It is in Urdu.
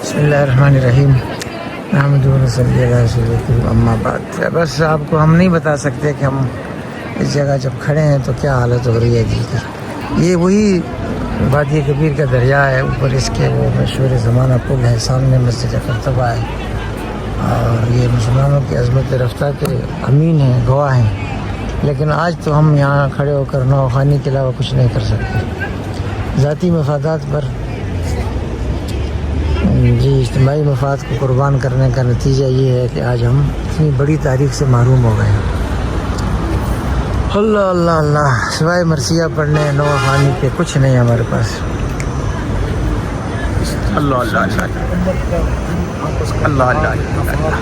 بسم اللہ الرحمن الرحیم نحمدہ و نصلی علی رسولہ الکریم اما بعد. بس آپ کو ہم نہیں بتا سکتے کہ ہم اس جگہ جب کھڑے ہیں تو کیا حالت ہو رہی ہے دل کی. یہ وہی وادی کبیر کا دریا ہے، اوپر اس کے وہ مشہور زمانہ پل ہے، سامنے مسجد قرطبہ ہے، اور یہ مسلمانوں کی عظمت رفتہ کے امین ہیں، گواہ ہیں. لیکن آج تو ہم یہاں کھڑے ہو کر نوخوانی کے علاوہ کچھ نہیں کر سکتے. ذاتی مفادات پر اجتماعی مفاد کو قربان کرنے کا نتیجہ یہ ہے کہ آج ہم اتنی بڑی تاریخ سے محروم ہو گئے ہیں. اللہ اللہ اللہ، سوائے مرثیہ پڑھنے نوخوانی کے کچھ نہیں ہمارے پاس. اللہ اللہ اللہ اللہ اللہ اللہ.